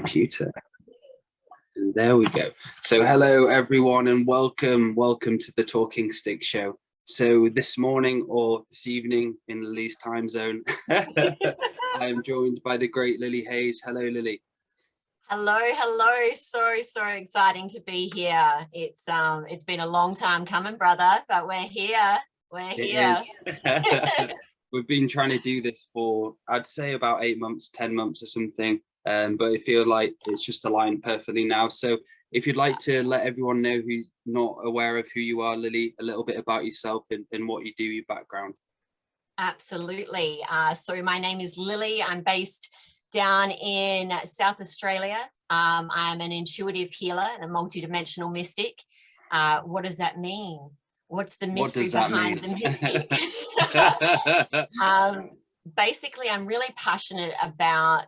computer. And there we go. So hello everyone and welcome to the Talking Stick Show. So this morning or this evening in Lily's time zone, I am joined by the great Lily Hayes. Hello Lily. Hello. So exciting to be here. It's been a long time coming, brother, but we're here. It is. We've been trying to do this for, I'd say, about 8 months, 10 months or something. But I feel like it's just aligned perfectly now. So if you'd like to let everyone know who's not aware of who you are, Lily, a little bit about yourself and what you do, your background. Absolutely. So my name is Lily. I'm based down in South Australia. I'm an intuitive healer and a multidimensional mystic. What does that mean? What's the mystery behind the mystic? Basically, I'm really passionate about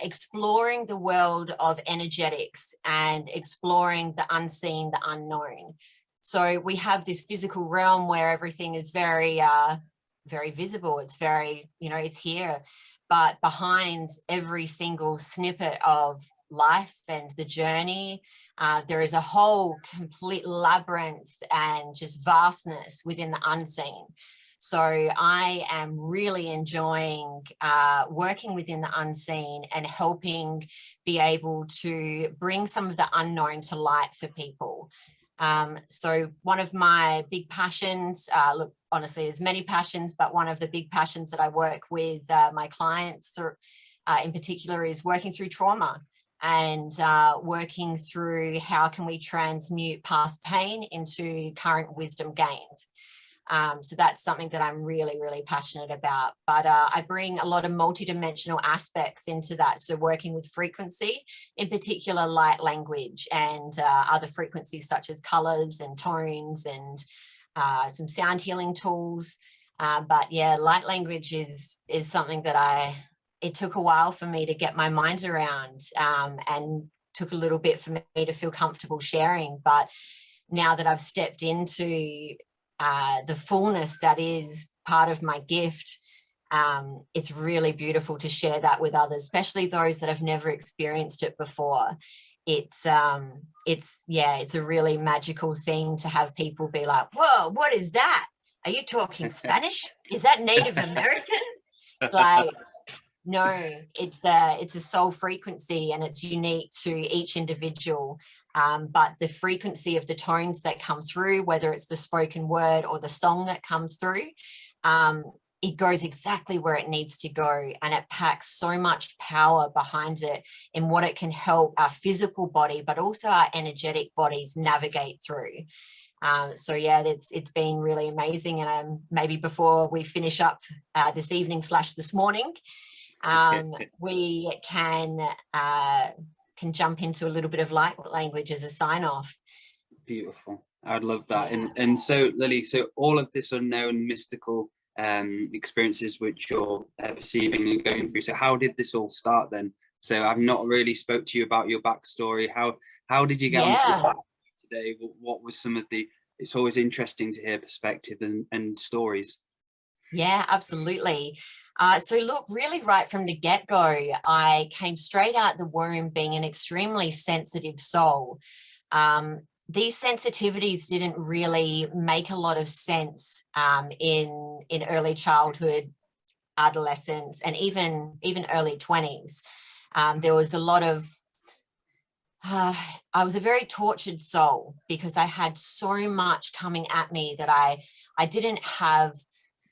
exploring the world of energetics and exploring the unseen, the unknown. So we have this physical realm where everything is very visible. It's very, it's here. But behind every single snippet of life and the journey, there is a whole complete labyrinth and just vastness within the unseen. So I am really enjoying working within the unseen and helping be able to bring some of the unknown to light for people. So one of my big passions, look, honestly, there's many passions, but one of the big passions that I work with my clients in particular is working through trauma and working through how can we transmute past pain into current wisdom gained. So that's something that I'm really, really passionate about. But I bring a lot of multidimensional aspects into that. So working with frequency, in particular light language and other frequencies such as colors and tones and some sound healing tools. But yeah, light language is something that it took a while for me to get my mind around and took a little bit for me to feel comfortable sharing. But now that I've stepped into the fullness that is part of my gift, it's really beautiful to share that with others, especially those that have never experienced it before. It's a really magical thing to have people be like, whoa, what is that? Are you talking Spanish? Is that Native American? It's like, no, it's a soul frequency and it's unique to each individual. But the frequency of the tones that come through, whether it's the spoken word or the song that comes through, it goes exactly where it needs to go. And it packs so much power behind it in what it can help our physical body, but also our energetic bodies navigate through. So yeah, it's been really amazing. And maybe before we finish up this evening / this morning, we can jump into a little bit of light language as a sign off. Beautiful. I'd love that. Yeah. And so Lily, so all of this unknown mystical experiences which you're perceiving and going through, so how did this all start then? So I've not really spoke to you about your backstory. How did you get onto the platform today? What was some of it's always interesting to hear perspective and stories. Yeah, absolutely. So look, really right from the get-go, I came straight out the womb being an extremely sensitive soul. These sensitivities didn't really make a lot of sense in early childhood, adolescence, and even early 20s. There was a lot of, I was a very tortured soul because I had so much coming at me that I didn't have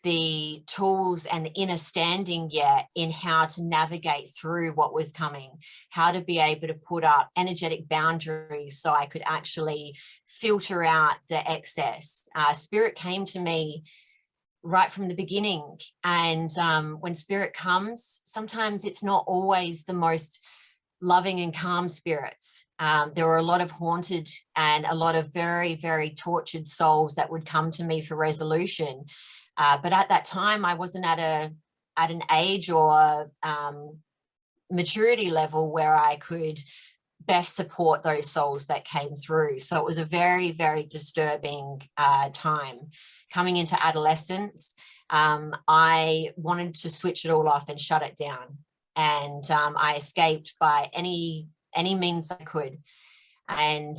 the tools and the inner standing yet in how to navigate through what was coming, how to be able to put up energetic boundaries so I could actually filter out the excess. Spirit came to me right from the beginning. And when spirit comes, sometimes it's not always the most loving and calm spirits. There were a lot of haunted and a lot of very, very tortured souls that would come to me for resolution. But at that time, I wasn't at an age or maturity level where I could best support those souls that came through. So it was a very, very disturbing time. Coming into adolescence, I wanted to switch it all off and shut it down and I escaped by any means I could. And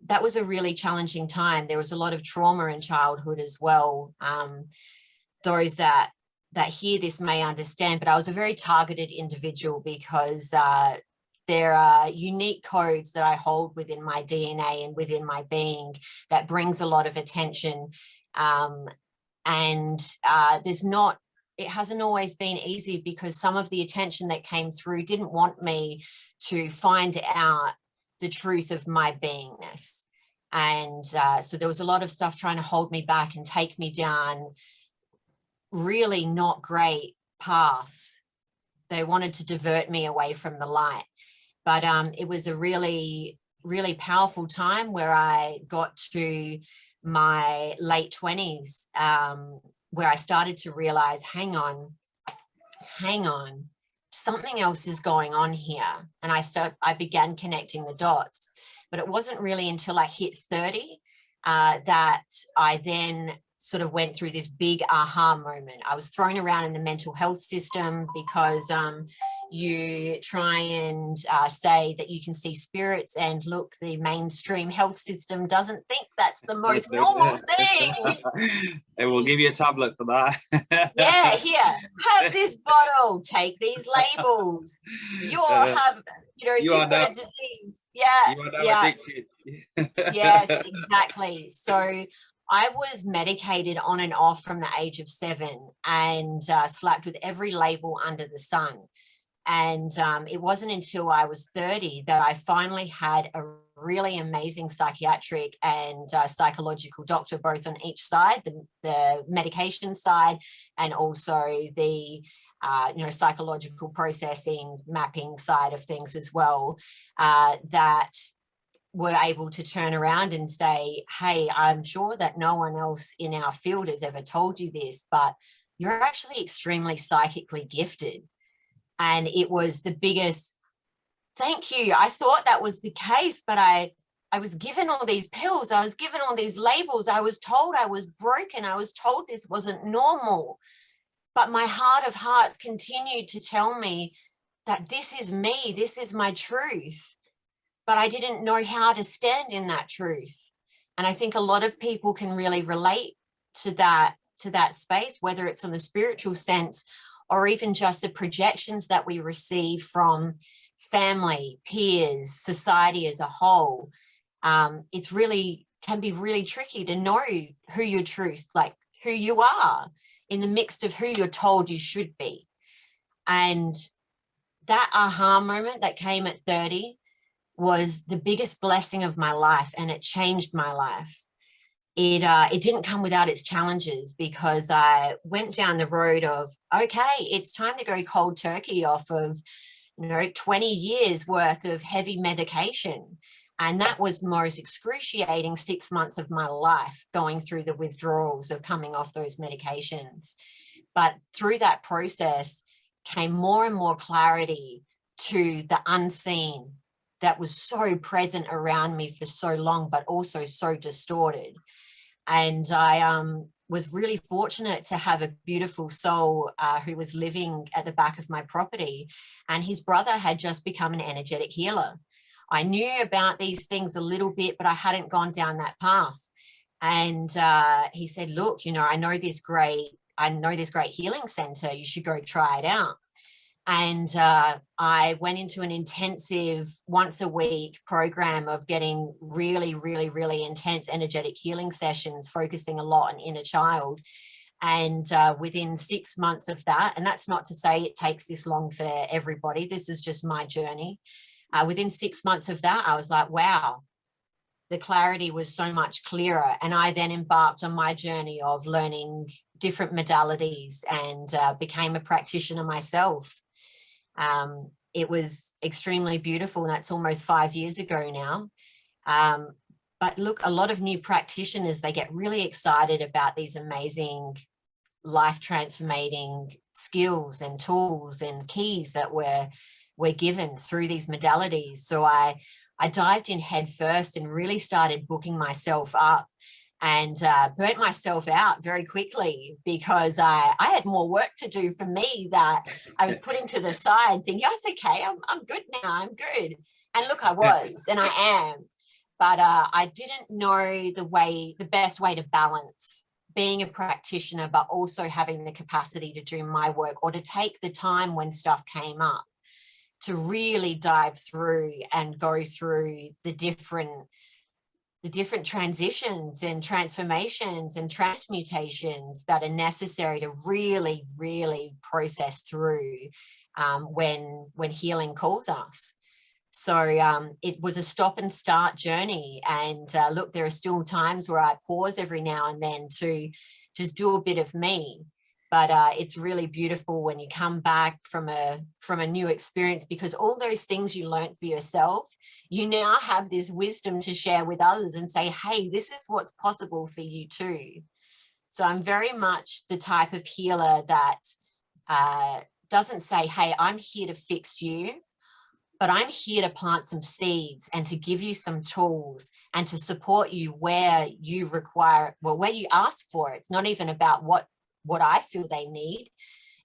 that was a really challenging time. There was a lot of trauma in childhood as well. Those that hear this may understand, but I was a very targeted individual because there are unique codes that I hold within my DNA and within my being that brings a lot of attention. And it hasn't always been easy, because some of the attention that came through didn't want me to find out the truth of my beingness. And so there was a lot of stuff trying to hold me back and take me down really not great paths. They wanted to divert me away from the light. But it was a really, really powerful time where I got to my late 20s, where I started to realize, hang on, something else is going on here. And I began connecting the dots. But it wasn't really until I hit 30 that I then sort of went through this big aha moment. I was thrown around in the mental health system because you try and say that you can see spirits, and look, the mainstream health system doesn't think that's the most normal thing. They will give you a tablet for that. Yeah, here, have this bottle, take these labels. You've got a disease. Yeah, you are now addicted. Yes, exactly. So I was medicated on and off from the age of 7, and slapped with every label under the sun. And it wasn't until I was 30 that I finally had a really amazing psychiatric and psychological doctor, both on each side, the medication side, and also the psychological processing mapping side of things as well, that were able to turn around and say, hey, I'm sure that no one else in our field has ever told you this, but you're actually extremely psychically gifted. And it was the biggest thank you. I thought that was the case, but I was given all these pills. I was given all these labels. I was told I was broken. I was told this wasn't normal. But my heart of hearts continued to tell me that this is me. This is my truth. But I didn't know how to stand in that truth. And I think a lot of people can really relate to that space, whether it's on the spiritual sense or even just the projections that we receive from family, peers, society as a whole. It's really can be really tricky to know who your truth, like who you are in the mix of who you're told you should be. And that aha moment that came at 30 was the biggest blessing of my life, and it changed my life. It didn't come without its challenges, because I went down the road of, okay, it's time to go cold turkey off of 20 years worth of heavy medication. And that was the most excruciating 6 months of my life, going through the withdrawals of coming off those medications. But through that process came more and more clarity to the unseen that was so present around me for so long, but also so distorted. And I was really fortunate to have a beautiful soul who was living at the back of my property, and his brother had just become an energetic healer. I knew about these things a little bit, but I hadn't gone down that path. And he said, look, I know this great healing center. You should go try it out. And I went into an intensive once a week program of getting really, really, really intense energetic healing sessions, focusing a lot on inner child. And within 6 months of that, and that's not to say it takes this long for everybody, this is just my journey. Within 6 months of that, I was like, wow, the clarity was so much clearer. And I then embarked on my journey of learning different modalities and became a practitioner myself. It was extremely beautiful, and that's almost 5 years ago now. But look, a lot of new practitioners, they get really excited about these amazing life transforming skills and tools and keys that we're given through these modalities. So I dived in head first and really started booking myself up and burnt myself out very quickly because I had more work to do for me that I was putting to the side thinking, oh, it's okay, I'm good now, I'm good. And look, I was, and I am. But I didn't know the best way to balance being a practitioner, but also having the capacity to do my work, or to take the time when stuff came up to really dive through and go through the different transitions and transformations and transmutations that are necessary to really, really process through when healing calls us. So it was a stop and start journey. And look, there are still times where I pause every now and then to just do a bit of me. But it's really beautiful when you come back from a new experience, because all those things you learned for yourself, you now have this wisdom to share with others and say, hey, this is what's possible for you too. So I'm very much the type of healer that doesn't say, hey, I'm here to fix you, but I'm here to plant some seeds and to give you some tools and to support you where you require, well, where you ask for it. It's not even about what I feel they need.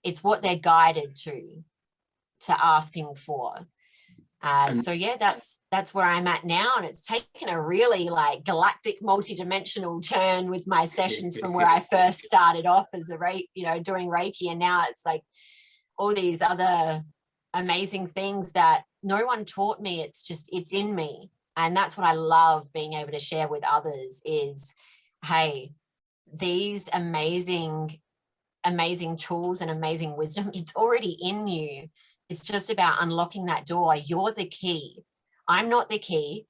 It's what they're guided to asking for. So yeah, that's where I'm at now, and it's taken a really like galactic, multi-dimensional turn with my sessions from where I first started off as doing Reiki, and now it's like all these other amazing things that no one taught me. It's in me, and that's what I love being able to share with others is, hey, these amazing tools and amazing wisdom, it's already in you. It's just about unlocking that door. You're the key. I'm not the key.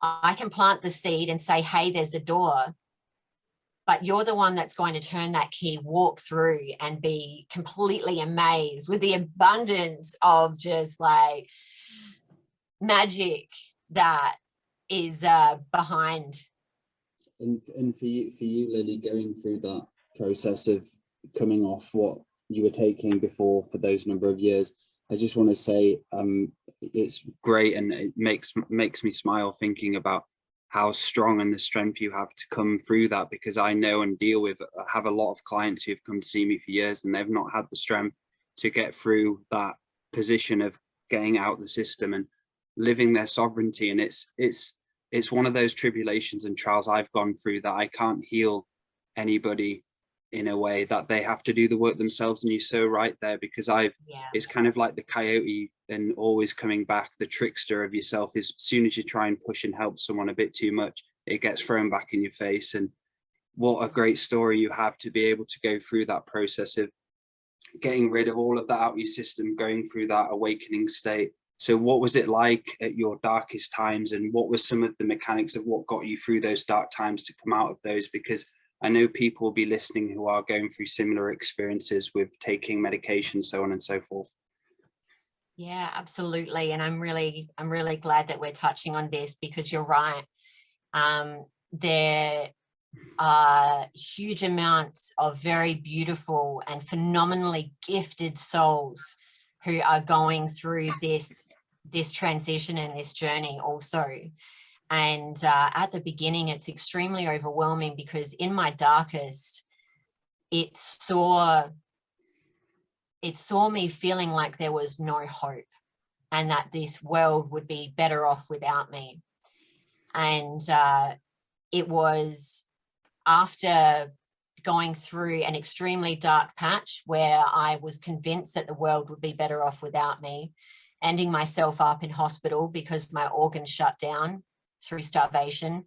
I can plant the seed and say, hey, there's a door, but you're the one that's going to turn that key, walk through, and be completely amazed with the abundance of just like magic that is behind. And for you, Lily, going through that process of coming off what you were taking before for those number of years, I just want to say it's great, and it makes me smile thinking about how strong and the strength you have to come through that, because I know and have a lot of clients who have come to see me for years and they've not had the strength to get through that position of getting out the system and living their sovereignty. And it's one of those tribulations and trials I've gone through that I can't heal anybody in a way, that they have to do the work themselves. And you're so right there, because it's kind of like the coyote and always coming back, the trickster of yourself is, as soon as you try and push and help someone a bit too much, it gets thrown back in your face. And what a great story you have to be able to go through that process of getting rid of all of that out of your system, going through that awakening state. So what was it like at your darkest times, and what were some of the mechanics of what got you through those dark times to come out of those? Because I know people will be listening who are going through similar experiences with taking medication, so on and so forth. Yeah, absolutely. And I'm really glad that we're touching on this, because you're right. There are huge amounts of very beautiful and phenomenally gifted souls who are going through this transition and this journey also. And at the beginning, it's extremely overwhelming, because in my darkest, it saw me feeling like there was no hope, and that this world would be better off without me. And it was after going through an extremely dark patch where I was convinced that the world would be better off without me, ending myself up in hospital because my organs shut down through starvation,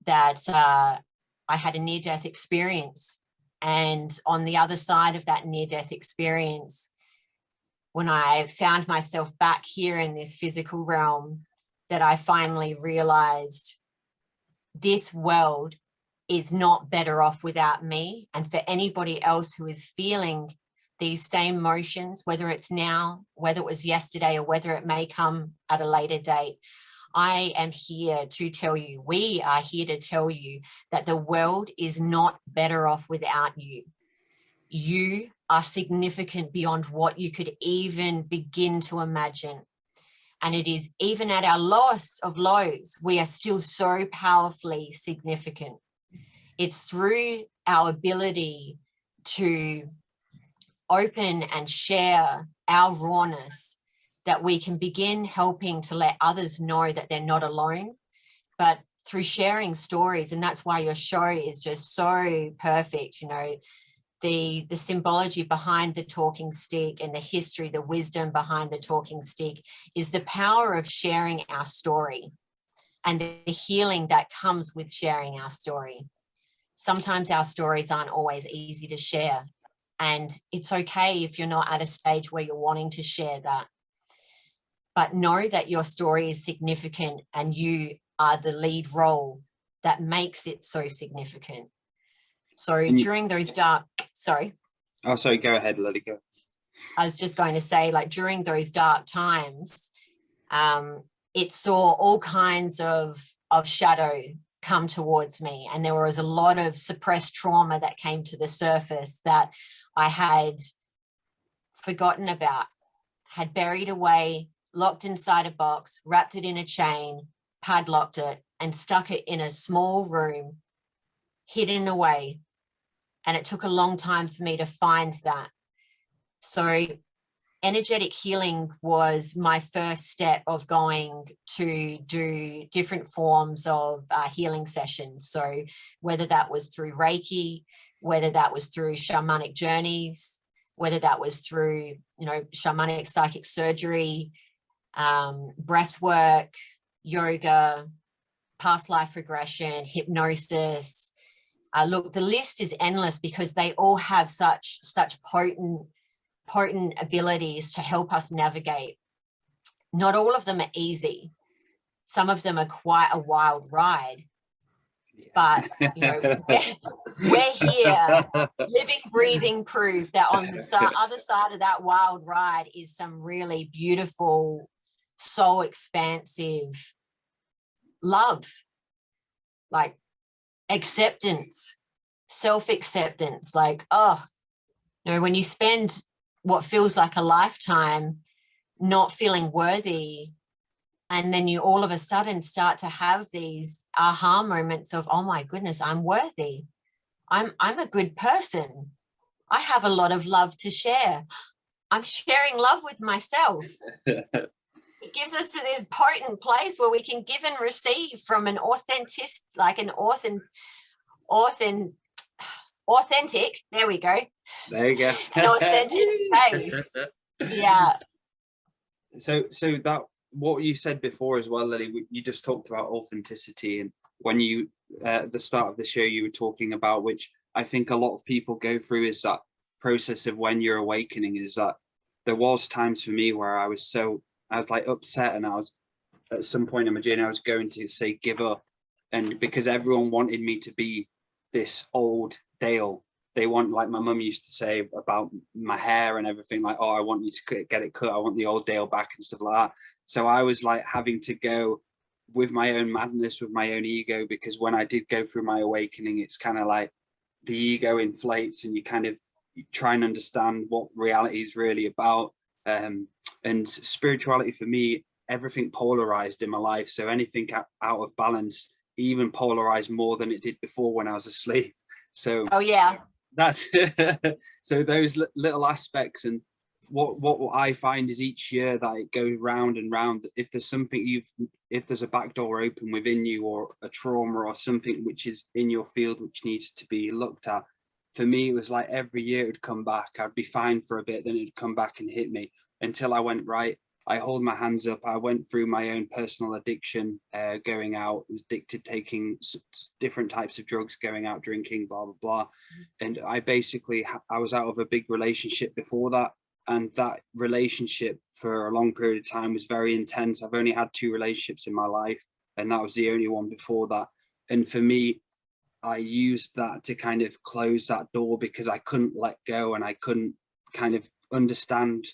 that I had a near-death experience. And on the other side of that near-death experience, when I found myself back here in this physical realm, that I finally realized this world is not better off without me. And for anybody else who is feeling these same emotions, whether it's now, whether it was yesterday, or whether it may come at a later date, I am here to tell you, we are here to tell you that the world is not better off without you. You are significant beyond what you could even begin to imagine. And it is even at our lowest of lows, we are still so powerfully significant. It's through our ability to open and share our rawness that we can begin helping to let others know that they're not alone, but through sharing stories. And that's why your show is just so perfect. You know, the symbology behind the talking stick and the history, the wisdom behind the talking stick is the power of sharing our story and the healing that comes with sharing our story. Sometimes our stories aren't always easy to share, and it's okay if you're not at a stage where you're wanting to share that. But know that your story is significant and you are the lead role that makes it so significant. So during those dark, sorry. Oh, sorry, go ahead, let it go. I was just going to say, like, during those dark times, it saw all kinds of shadow come towards me. And there was a lot of suppressed trauma that came to the surface that I had forgotten about, had buried away, locked inside a box, wrapped it in a chain, padlocked it, and stuck it in a small room, hidden away. And it took a long time for me to find that. So energetic healing was my first step of going to do different forms of healing sessions. So whether that was through Reiki, whether that was through shamanic journeys, whether that was through, you know, shamanic psychic surgery, breath work, yoga, past life regression, hypnosis. Look, the list is endless because they all have such potent abilities to help us navigate. Not all of them are easy. Some of them are quite a wild ride. But, you know, we're here, living, breathing proof that on the other side of that wild ride is some really beautiful, soul expansive love, like acceptance, self-acceptance. Like, oh, you know, when you spend what feels like a lifetime not feeling worthy, and then you all of a sudden start to have these aha moments of, oh my goodness, I'm worthy. I'm a good person. I have a lot of love to share. I'm sharing love with myself. It gives us to this potent place where we can give and receive from an authentic, there we go. There you go. An authentic space. Yeah. So that, what you said before as well, Lily, you just talked about authenticity, and when you at the start of the show you were talking about, which I think a lot of people go through, is that process of when you're awakening, is that there was times for me where I was like upset, and I was at some point in my journey I was going to say give up, and because everyone wanted me to be this old Dale. They want, like my mum used to say about my hair and everything, like, oh, I want you to get it cut, I want the old Dale back and stuff like that. So I was like having to go with my own madness, with my own ego, because when I did go through my awakening, it's kind of like the ego inflates and you kind of try and understand what reality is really about. And spirituality for me, everything polarized in my life. So anything out of balance even polarized more than it did before when I was asleep. So oh yeah, that's so those little aspects. And what I find is each year that it goes round and round, if there's something if there's a back door open within you, or a trauma or something which is in your field which needs to be looked at, for me it was like every year it would come back. I'd be fine for a bit, then it'd come back and hit me until I went, right, I hold my hands up. I went through my own personal addiction, going out, was addicted, taking different types of drugs, going out, drinking, blah, blah, blah. And I was out of a big relationship before that. And that relationship for a long period of time was very intense. I've only had 2 relationships in my life, and that was the only one before that. And for me, I used that to kind of close that door, because I couldn't let go, and I couldn't kind of understand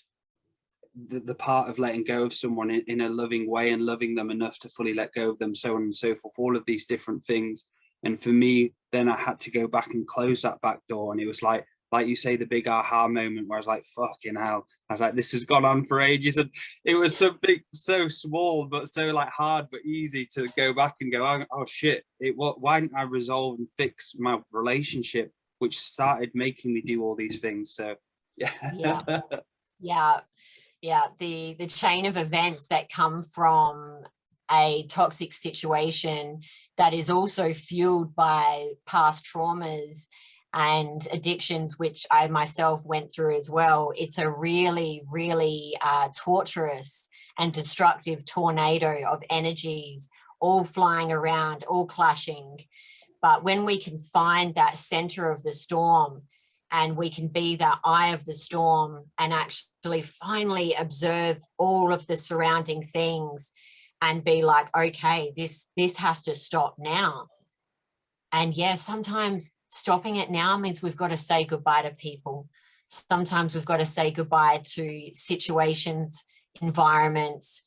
the part of letting go of someone in a loving way and loving them enough to fully let go of them, so on and so forth, all of these different things. And for me, then I had to go back and close that back door. And it was like, like you say, the big aha moment where I was like, fucking hell. I was like, this has gone on for ages. And it was something so small, but so like hard, but easy to go back and go, oh shit, why didn't I resolve and fix my relationship, which started making me do all these things. So yeah. Yeah. The chain of events that come from a toxic situation that is also fueled by past traumas and addictions, which I myself went through as well. It's a really, really torturous and destructive tornado of energies, all flying around, all clashing. But when we can find that center of the storm, and we can be that eye of the storm and actually finally observe all of the surrounding things and be like, okay, this has to stop now. And yeah, sometimes stopping it now means we've got to say goodbye to people. Sometimes we've got to say goodbye to situations, environments,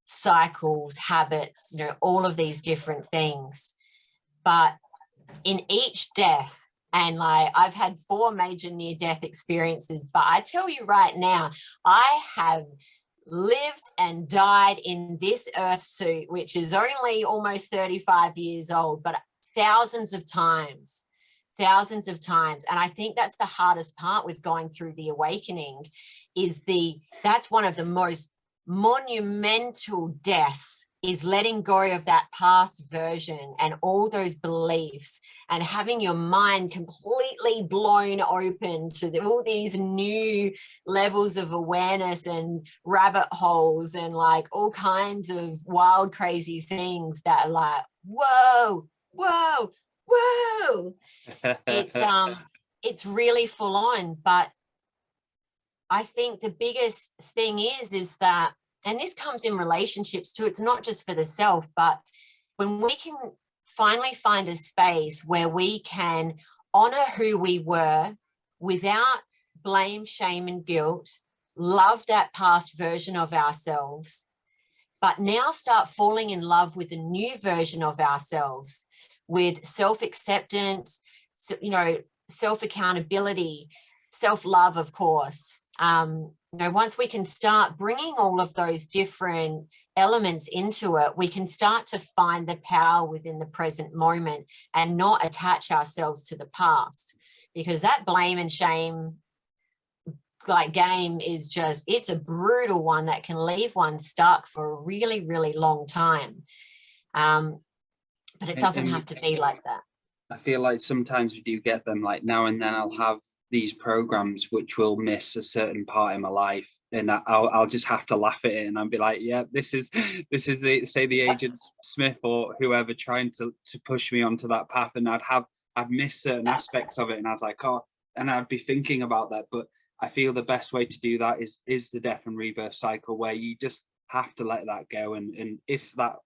cycles, habits, all of these different things. But in each death, and like I've had 4 major near-death experiences, but I tell you right now, I have lived and died in this earth suit, which is only almost 35 years old, but thousands of times. And I think that's the hardest part with going through the awakening, is that's one of the most monumental deaths, is letting go of that past version and all those beliefs and having your mind completely blown open to all these new levels of awareness and rabbit holes and like all kinds of wild, crazy things that are like, whoa. It's really full on. But I think the biggest thing is that, and this comes in relationships too, it's not just for the self, but when we can finally find a space where we can honor who we were without blame, shame, and guilt, love that past version of ourselves, but now start falling in love with a new version of ourselves, with self-acceptance, self-accountability, self-love, of course. Once we can start bringing all of those different elements into it, we can start to find the power within the present moment and not attach ourselves to the past, because that blame and shame like game is just, it's a brutal one that can leave one stuck for a really, really long time. But it doesn't have to be like that. I feel like sometimes we do get them, like now and then I'll have these programs which will miss a certain part in my life, and I'll just have to laugh at it, and I'll be like, yeah, this is the Agent Smith or whoever trying to push me onto that path, and I've missed certain aspects of it, and I was like, oh, and I'd be thinking about that. But I feel the best way to do that is the death and rebirth cycle, where you just have to let that go, and if that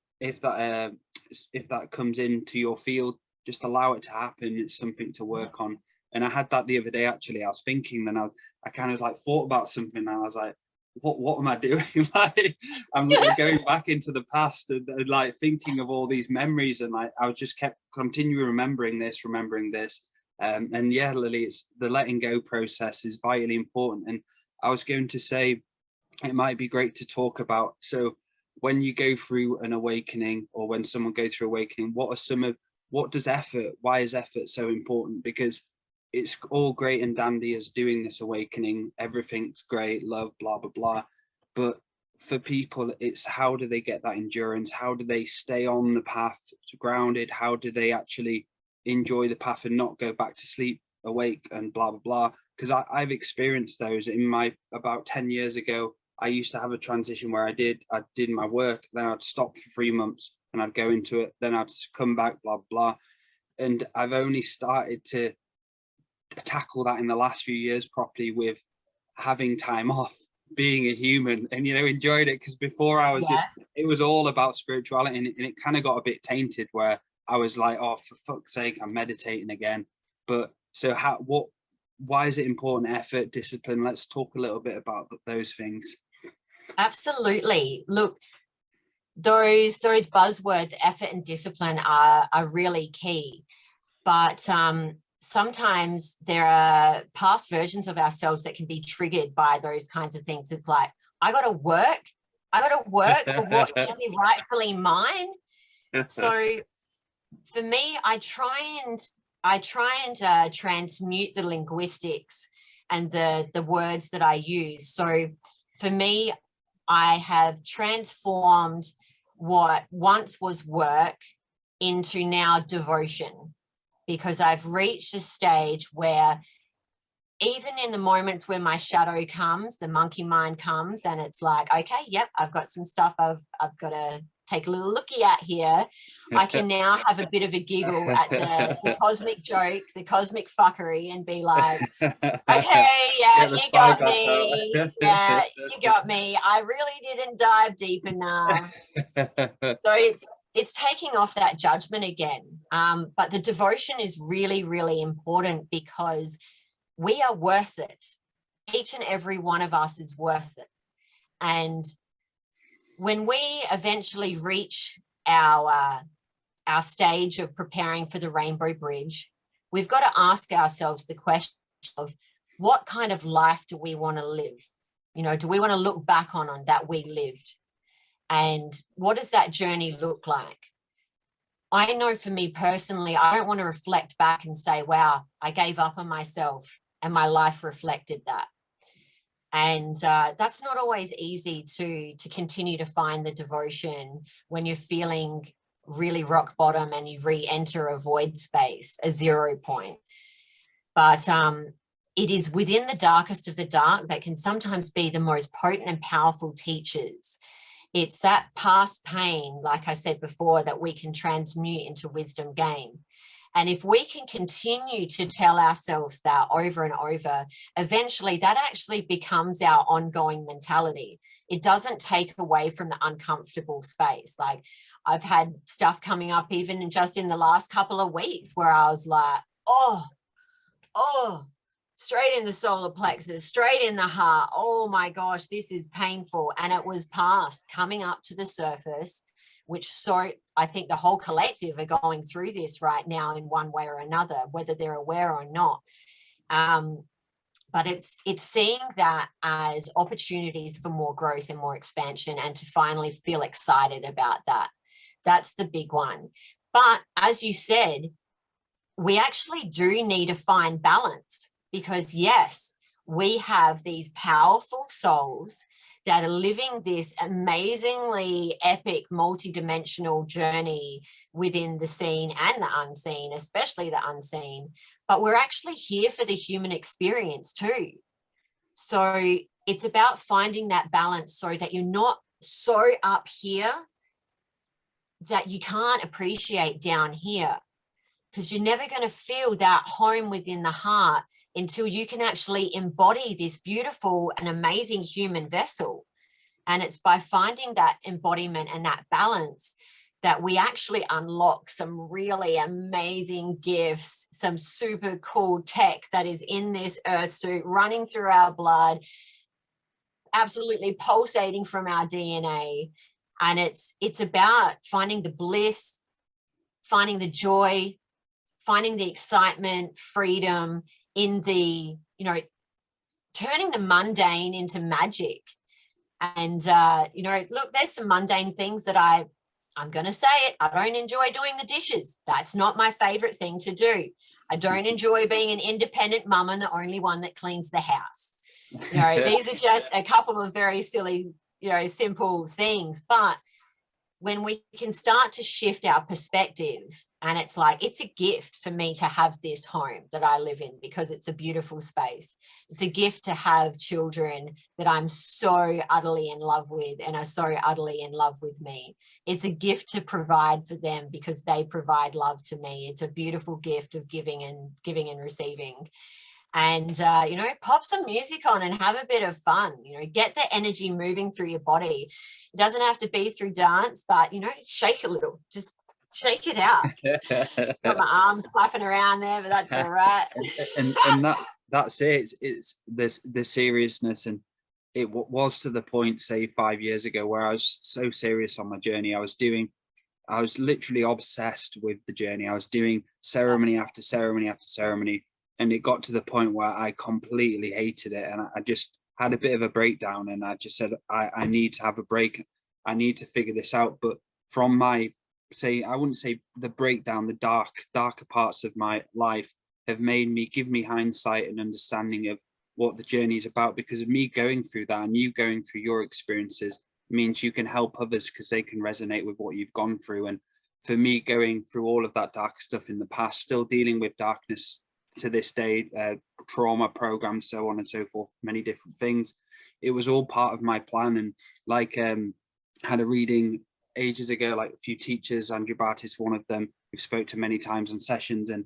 comes into your field, just allow it to happen. It's something to work on. And I had that the other day, actually. I was thinking, then I kind of like thought about something, and I was like, what am I doing? Like, I'm going back into the past and like thinking of all these memories, and like I just kept continuing remembering this. And yeah, Lily, it's the letting go process is vitally important. And I was going to say, it might be great to talk about, so when you go through an awakening, or when someone goes through awakening, why is effort so important? Because it's all great and dandy as doing this awakening, everything's great, love, blah blah blah, but for people, it's how do they get that endurance? How do they stay on the path, grounded? How do they actually enjoy the path and not go back to sleep awake and blah blah blah? Because I've experienced those in my, about 10 years ago, I used to have a transition where I did my work, then I'd stop for 3 months and I'd go into it, then I'd come back, blah blah. And I've only started to tackle that in the last few years properly, with having time off, being a human, and enjoyed it. Because before I was just, it was all about spirituality, and it kind of got a bit tainted, where I was like, oh, for fuck's sake, I'm meditating again. But so why is it important? Effort, discipline. Let's talk a little bit about those things. Absolutely. Look, those buzzwords, effort and discipline, are really key. But sometimes there are past versions of ourselves that can be triggered by those kinds of things. It's like, I got to work for what should be rightfully mine. So for me, I try and transmute the linguistics and the words that I use. So for me, I have transformed what once was work into now devotion, because I've reached a stage where even in the moments where my shadow comes, the monkey mind comes, and it's like, okay, yep, I've got some stuff I've got to take a little looky at here. I can now have a bit of a giggle at the cosmic joke, the cosmic fuckery, and be like, okay, yeah, you got me. Yeah, you got me. I really didn't dive deep enough. So it's taking off that judgment again. But the devotion is really, really important, because we are worth it. Each and every one of us is worth it. And when we eventually reach our stage of preparing for the Rainbow Bridge, we've got to ask ourselves the question of, what kind of life do we want to live? You know, do we want to look back on that we lived? And what does that journey look like? I know for me personally, I don't want to reflect back and say, wow, I gave up on myself and my life reflected that. And that's not always easy to continue to find the devotion when you're feeling really rock bottom and you re-enter a void space, a 0 point. But it is within the darkest of the dark that can sometimes be the most potent and powerful teachers. It's that past pain, like I said before, that we can transmute into wisdom gain. And if we can continue to tell ourselves that over and over, eventually that actually becomes our ongoing mentality. It doesn't take away from the uncomfortable space. Like, I've had stuff coming up even just in the last couple of weeks where I was like, oh, straight in the solar plexus, straight in the heart. Oh my gosh, this is painful. And it was past coming up to the surface, which I think the whole collective are going through this right now in one way or another, whether they're aware or not. But it's seeing that as opportunities for more growth and more expansion, and to finally feel excited about that. That's the big one. But as you said, we actually do need to find balance, because yes, we have these powerful souls that are living this amazingly epic multidimensional journey within the seen and the unseen, especially the unseen, but we're actually here for the human experience too. So it's about finding that balance so that you're not so up here that you can't appreciate down here, because you're never going to feel that home within the heart until you can actually embody this beautiful and amazing human vessel. And it's by finding that embodiment and that balance that we actually unlock some really amazing gifts, some super cool tech that is in this earth suit, running through our blood, absolutely pulsating from our DNA. And it's about finding the bliss, finding the joy, finding the excitement, freedom in the, turning the mundane into magic. And, look, there's some mundane things that I'm going to say it, I don't enjoy doing the dishes. That's not my favorite thing to do. I don't enjoy being an independent mum and the only one that cleans the house. These are just a couple of very silly, simple things. But when we can start to shift our perspective, and it's like, it's a gift for me to have this home that I live in because it's a beautiful space. It's a gift to have children that I'm so utterly in love with and are so utterly in love with me. It's a gift to provide for them because they provide love to me. It's a beautiful gift of giving and receiving. And, pop some music on and have a bit of fun, get the energy moving through your body. It doesn't have to be through dance, but, shake a little, just shake it out. Got my arms clapping around there, but that's all right. and that's it. It's this the seriousness, and it was to the point, say 5 years ago, where I was so serious on my journey. I was doing I was literally obsessed with the journey. I was doing ceremony after ceremony after ceremony, and it got to the point where I completely hated it, and I just had a bit of a breakdown, and I just said, I need to have a break. I need to figure this out. But from my, I wouldn't say the breakdown, the darker parts of my life have give me hindsight and understanding of what the journey is about, because of me going through that and you going through your experiences means you can help others because they can resonate with what you've gone through. And for me, going through all of that dark stuff in the past, still dealing with darkness to this day, trauma programs, so on and so forth, many different things, it was all part of my plan. And like had a reading ages ago, like a few teachers, Andrew Bartis, one of them, we've spoke to many times on sessions, and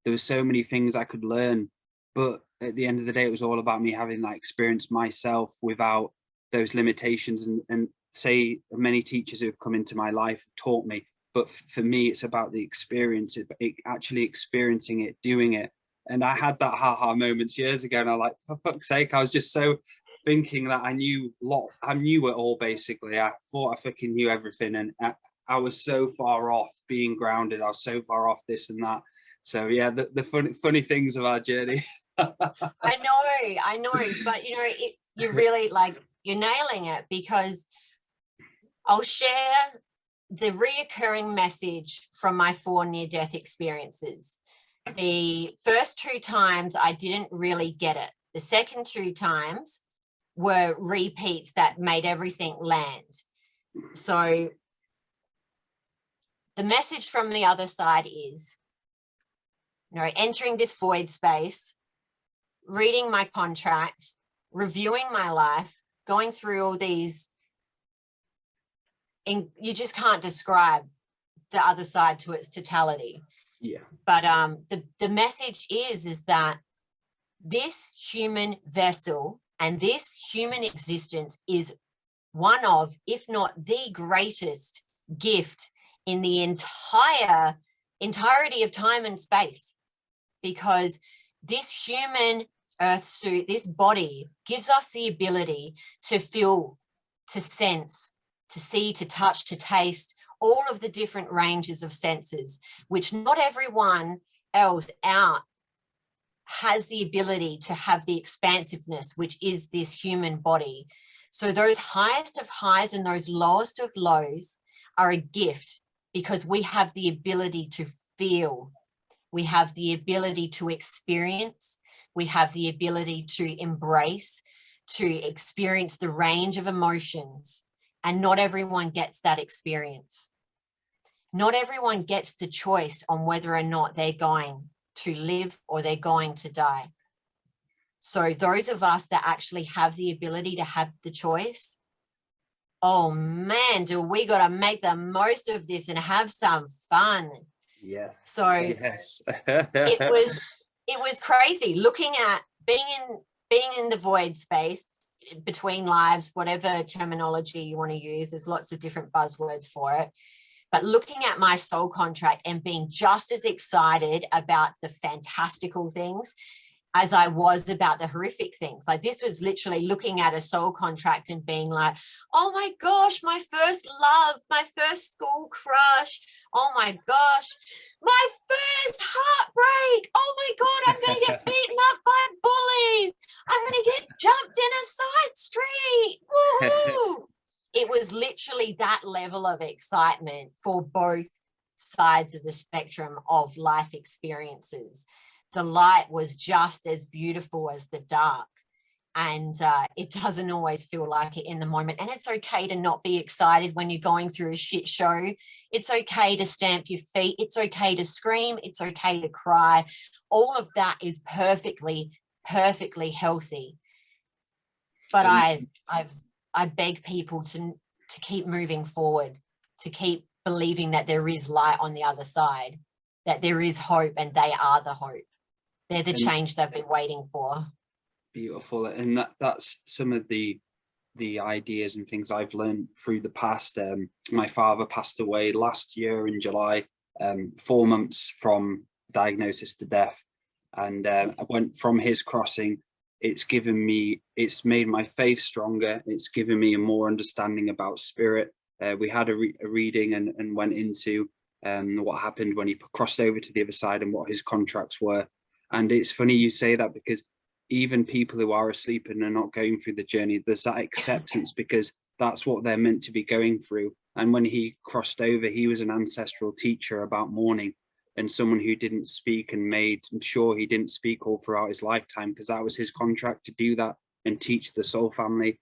there were so many things I could learn, but at the end of the day, it was all about me having that experience myself without those limitations. And say many teachers who have come into my life taught me, but for me, it's about the experience, it actually experiencing it, doing it. And I had that haha moments years ago, and I like, for fuck's sake, I was just so thinking that I knew it all. Basically, I thought I fucking knew everything, and I was so far off being grounded. I was so far off this and that. So yeah, the funny things of our journey. I know, but you know, you really like, you're nailing it, because I'll share the reoccurring message from my 4 near-death experiences. The first 2 times I didn't really get it. The second 2 times were repeats that made everything land. So the message from the other side is, you know, entering this void space, reading my contract, reviewing my life, going through all these, and you just can't describe the other side to its totality. Yeah. But the message is that this human vessel and this human existence is one of, if not the greatest gift in the entirety of time and space, because this human earth suit, this body, gives us the ability to feel, to sense, to see, to touch, to taste, all of the different ranges of senses, which not everyone else out has the ability to have the expansiveness, which is this human body. So those highest of highs and those lowest of lows are a gift, because we have the ability to feel, we have the ability to experience, we have the ability to embrace, to experience the range of emotions. And not everyone gets that experience. Not everyone gets the choice on whether or not they're going to live or they're going to die. So those of us that actually have the ability to have the choice, oh man, do we got to make the most of this and have some fun. Yes. So yes. it was crazy looking at being in the void space, between lives, whatever terminology you want to use. There's lots of different buzzwords for it. But looking at my soul contract and being just as excited about the fantastical things as I was about the horrific things. Like, this was literally looking at a soul contract and being like, oh my gosh, my first love, my first school crush. Oh my gosh, my first heartbreak. Oh my God, I'm going to get beaten up by bullies. I'm going to get jumped in a side street. Woohoo! It was literally that level of excitement for both sides of the spectrum of life experiences. The light was just as beautiful as the dark, and it doesn't always feel like it in the moment. And it's okay to not be excited when you're going through a shit show. It's okay to stamp your feet. It's okay to scream. It's okay to cry. All of that is perfectly healthy. But I beg people to keep moving forward, to keep believing that there is light on the other side, that there is hope, and they are the hope. They're the change they've been waiting for. Beautiful. And that's some of the ideas and things I've learned through the past. My father passed away last year in July, 4 months from diagnosis to death. And I went from his crossing. It's made my faith stronger. It's given me a more understanding about spirit. we had a reading and went into what happened when he crossed over to the other side and what his contracts were. And it's funny you say that, because even people who are asleep and are not going through the journey, there's that acceptance, because that's what they're meant to be going through. And when he crossed over, he was an ancestral teacher about mourning, and someone who didn't speak and made sure he didn't speak all throughout his lifetime, because that was his contract, to do that and teach the soul family.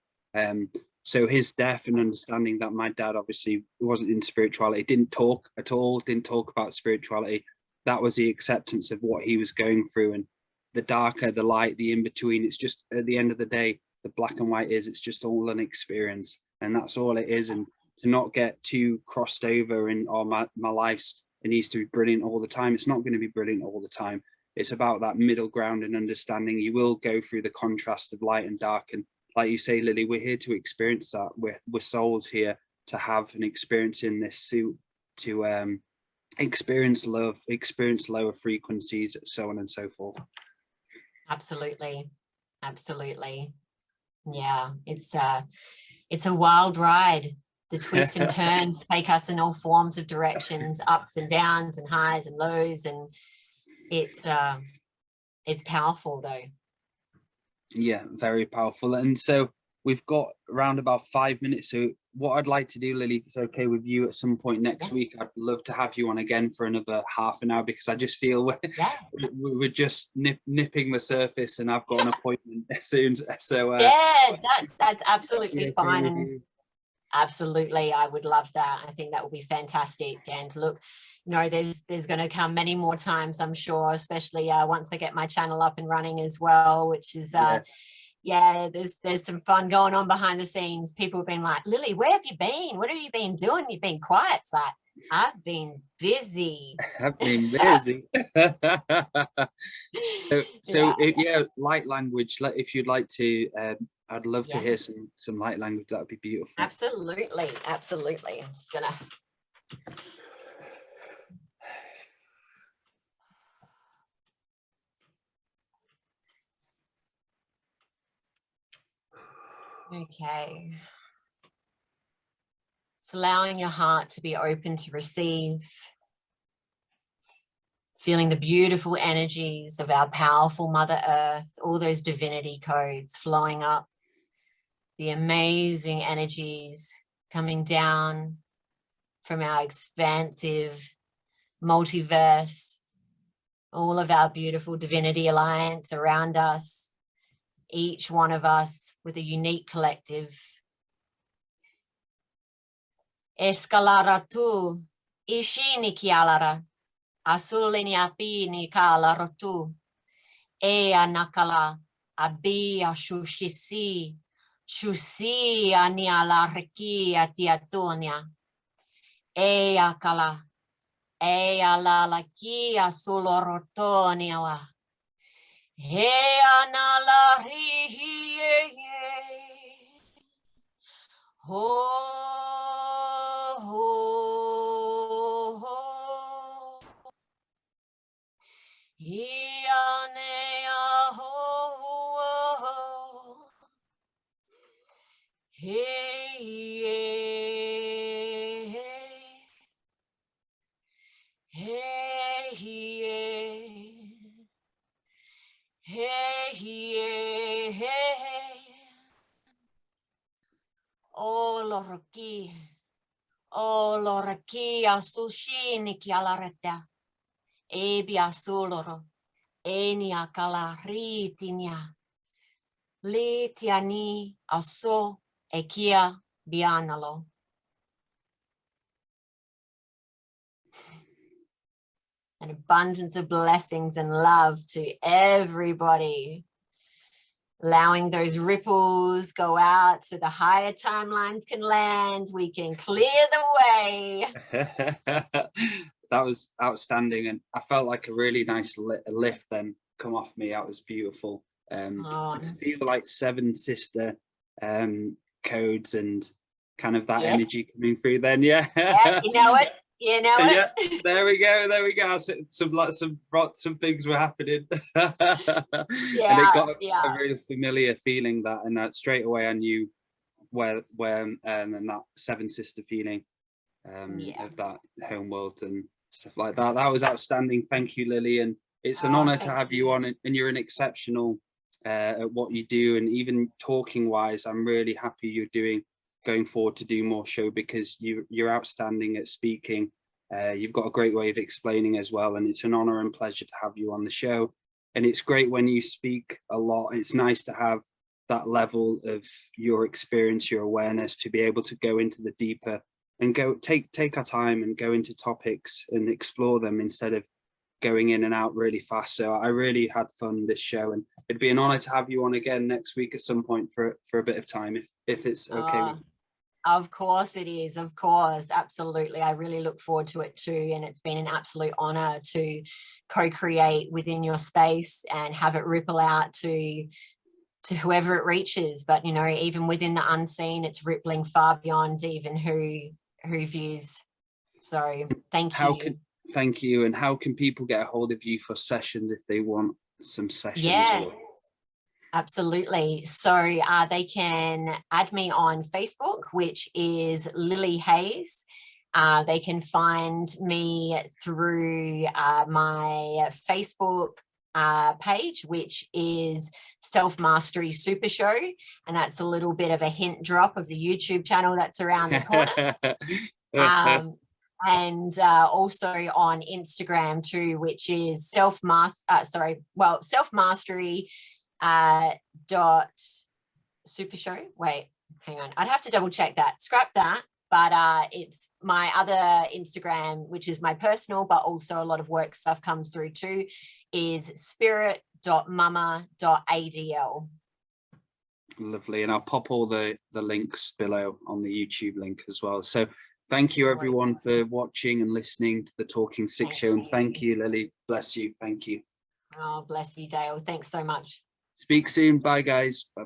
So his death and understanding that my dad obviously wasn't in spirituality, didn't talk at all, didn't talk about spirituality. That was the acceptance of what he was going through. And the darker, the light, the in-between, it's just, at the end of the day, the black and white it's just all an experience. And that's all it is. And to not get too crossed over in, oh, my life's, it needs to be brilliant all the time. It's not going to be brilliant all the time. It's about that middle ground and understanding. You will go through the contrast of light and dark. And like you say, Lily, we're here to experience that. We're souls here to have an experience in this suit, to experience love, experience lower frequencies, so on and so forth. Absolutely. Absolutely. Yeah, it's a wild ride. The twists and turns take us in all forms of directions, ups and downs and highs and lows, and it's powerful though. Yeah, very powerful. And so we've got around about 5 minutes. So what I'd like to do, Lily, if it's okay with you, at some point next week, I'd love to have you on again for another half an hour, because I just feel we're just nipping the surface, and I've got an appointment soon. So that's absolutely fine. And absolutely, I would love that. I think that would be fantastic. And look, you know, there's going to come many more times, I'm sure, especially once I get my channel up and running as well, which is yeah, there's some fun going on behind the scenes. People have been like, Lily, where have you been? What have you been doing? You've been quiet. It's like, I've been busy. I've been busy. So yeah, light language. If you'd like to, I'd love to hear some light language. That would be beautiful. Absolutely, absolutely. I'm just gonna. Okay. It's allowing your heart to be open to receive, feeling the beautiful energies of our powerful Mother Earth, all those divinity codes flowing up, the amazing energies coming down from our expansive multiverse, all of our beautiful divinity alliance around us, each one of us with a unique collective. Escalara tu, ishini kialara, asulini apini kala rotu, ea nakala, abia shushisi, shusi aniala reki atiatonia, ea kala, ea la lakia sulorotoniawa, ea nala rihiye, O loraki asushini ki alareta, ebi asuloro, enia kalaritinia, litiani aso ekia bianalo. An abundance of blessings and love to everybody. Allowing those ripples go out so the higher timelines can land. We can clear the way. That was outstanding, and I felt like a really nice lift then come off me. That was beautiful. To feel like 7 sister codes and kind of that energy coming through then. Yeah, you know it. You know it. Yeah, there we go. Some things were happening. And it got a really familiar feeling, that, and straight away I knew and that seven sister feeling Yeah. of that home world and stuff like that. That was outstanding. Thank you, Lily, and it's an honor to have you on, and you're an exceptional at what you do, and even talking wise, I'm really happy you're going forward to do more show, because you're outstanding at speaking. You've got a great way of explaining as well, and it's an honor and pleasure to have you on the show. And it's great when you speak a lot. It's nice to have that level of your experience, your awareness, to be able to go into the deeper and go take our time and go into topics and explore them instead of going in and out really fast. So I really had fun this show, and it'd be an honor to have you on again next week at some point for a bit of time, if it's okay with you. Of course it is, of course, absolutely. I really look forward to it too, and it's been an absolute honor to co-create within your space and have it ripple out to whoever it reaches. But you know, even within the unseen, it's rippling far beyond even who views. So thank you. Thank you. And how can people get a hold of you for sessions if they want some sessions? Yeah, absolutely. So they can add me on Facebook, which is Lily Hayes. They can find me through my Facebook page, which is Self Mastery Super Show, and that's a little bit of a hint drop of the YouTube channel that's around the corner. And also on Instagram too, which is Self Mastery dot Super Show. Wait, hang on, I'd have to double check that. Scrap that. But it's my other Instagram, which is my personal, but also a lot of work stuff comes through too, is spirit.mama.adl. Lovely. And I'll pop all the links below on the YouTube link as well. So thank you everyone for watching and listening to the Talking Stick Show. And thank you, Lily. Bless you. Thank you. Oh, bless you, Dale. Thanks so much. Speak soon. Bye, guys. Bye.